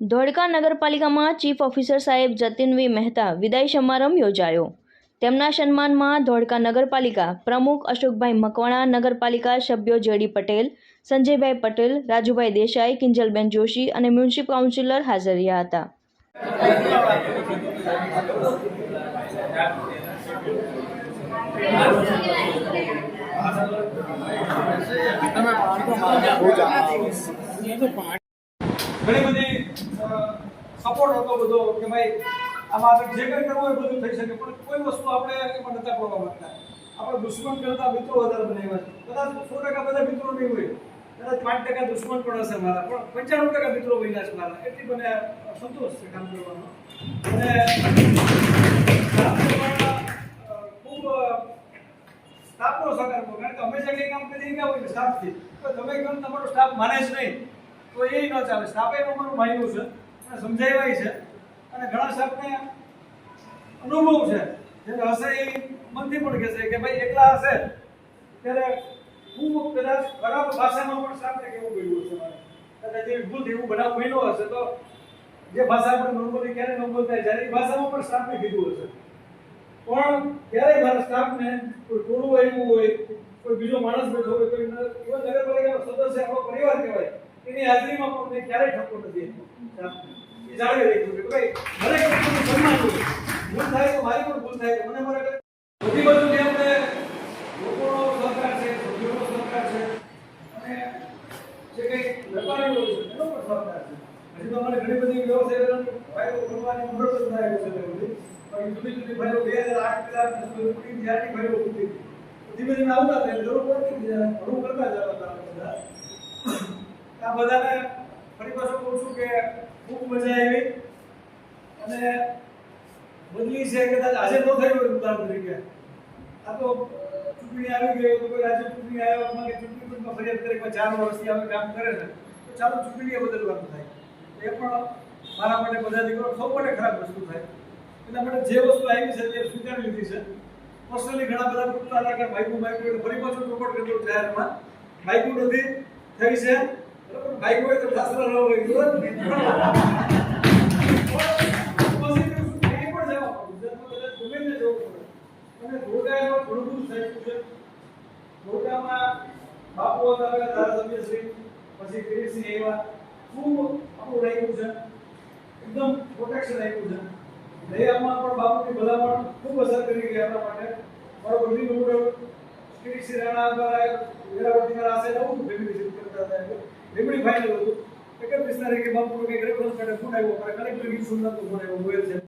ધોળકા નગરપાલિકામાં chief officer સાહેબ જતીન વી મહેતા વિદાય સમારંભ યોજાયો। તેમના સન્માનમાં ધોળકા નગરપાલિકા પ્રમુખ અશોકભાઈ મકવાણા, નગરપાલિકા સભ્યો જેડી પટેલ, સંજયભાઈ પટેલ, રાજુભાઈ દેસાઈ, કિંજલબેન જોશી અને મ્યુનિસિપલ કાઉન્સિલર હાજર રહ્યા હતા। ઘણી બધી સપોર્ટ હતો બધો કે ભાઈ આમાં આપણે જે કંઈ કરવું એ બધું થઈ શકે, પણ કોઈ વસ્તુ આપણે એમાં નતા કરવા માંગતા। આપણે દુશ્મન કરતા મિત્રો વધારે બનાવ્યા છે। કદાચ 100% બધા મિત્રો નહીં હોય, કદાચ 5% દુશ્મન પણ હશે મારા, પણ 95% મિત્રો બન્યા છે મારા। એટલી મને સંતોષ છે કામ કરવાનો। અને ખૂબ સ્ટાફનો સહકાર હતો, કારણ કે હંમેશા કંઈ કામ કરી ગયા હોય ને સ્ટાફથી, તો તમે કેમ તમારો સ્ટાફ માને જ નહીં તો એ ન ચાલે। સ્ટાફે અમારું માન્યું છે અને સમજાવ્યા છે, અને ઘણા સ્ટાફને અનુભવ છે, જેને હશે એ મનથી પણ કહેશે કે ભાઈ એકલા હશે ત્યારે હું કદાચ ખરાબ ભાષામાં પણ સ્ટાફને કેવું ગયું હશે, કદાચ જે ભૂલ એવું બનાવ બન્યો હશે તો જે ભાષા આપણે નોર્મલી ક્યારે ન બોલતા જ્યારે એ ભાષામાં પણ સ્ટાફને કીધું હશે। પણ ક્યારેય મારા સ્ટાફને કોઈ ટોળું આવ્યું હોય, કોઈ બીજો માણસ બેઠો હોય, કોઈ ઇવન નગરપાલિકાનો સદસ્ય આપણો પરિવાર કહેવાય, એની હાજરીમાં પણ મેં ક્યારેય ઠપકો નથી આપ્યો। એ જાળવી રાખ્યું કે ભાઈ દરેક વ્યક્તિનું સન્માન હોય, ભૂલ થાય તો મારી પણ ભૂલ થાય તો મને મારા બધી બાજુ જે આપણે લોકોનો સહકાર છે, સભ્યોનો સહકાર છે, અને જે કંઈ વેપારીઓ છે એનો પણ સહકાર છે। હજી તો અમારે ઘણી બધી વ્યવસાય ફાયદો કરવાની મદદ જ થાય છે બધી, પણ જુદી જુદી ફાયદો 2008 સુધી જ્યાંની ફાયદો હતી ધીમે ધીમે આવતા થાય જરૂર પડતી ઘણું કરતા જતા હતા બધા। આ બધાને ફરી પાછું કહું છું કે ખૂબ મજા આવી, અને બદલી છે કદાચ આજે ન થઈ હોય ઉદાહરણ તરીકે, આ તો ચૂંટણી આવી ગઈ તો કોઈ રાજ્ય ચૂંટણી આવ્યા કે ચૂંટણી પંચમાં ફરિયાદ કરી 4 વર્ષથી આવે કામ કરે ને તો ચાલો ચૂંટણીએ બદલવાનું થાય, એ પણ મારા માટે બધા દીકરો સૌ માટે ખરાબ વસ્તુ થાય। એટલા માટે જે વસ્તુ આવી છે તે સ્વીકારી લીધી છે। પર્સનલી ઘણા બધા પૂછતા હતા કે માઇકું એટલે ફરી પાછું પ્રમોટ કરી દઉં જાહેરમાં, માઇકું નથી થઈ છે બરાબર, બાઈક હોય તો શાસ્ત્ર ન હોય બરાબર ને, પોઝિટિવ ક્યાંય પણ જવા ગુજરાતમાં કદાચ ગમે તે જવું પડે, અને ધોળકામાં ઘણું બધું થઈ છે। ધોળકામાં બાપુ હતા ધારાસભ્ય શ્રી, પછી કિરીટસિંહ એવા ખૂબ આપણું રાખ્યું છે, એકદમ પ્રોટેક્શન આપ્યું છે। દયામાં પણ બાપુની ભલામણ ખૂબ અસર કરી ગઈ આપણા માટે। મારો બધી નંબર કિરીટસિંહ રાણા દ્વારા વેરાવળથી આશે નવું ફેમિલી કરતા હતા, લીમડી ફાઇનલ હતું 31 તારીખે બાપુ કે ગ્રેટ હોસ્પિટલ ફોન આવ્યો, કલેક્ટર ગીર સોમનાથનો ફોન આવ્યો, મોબાઈલ છે।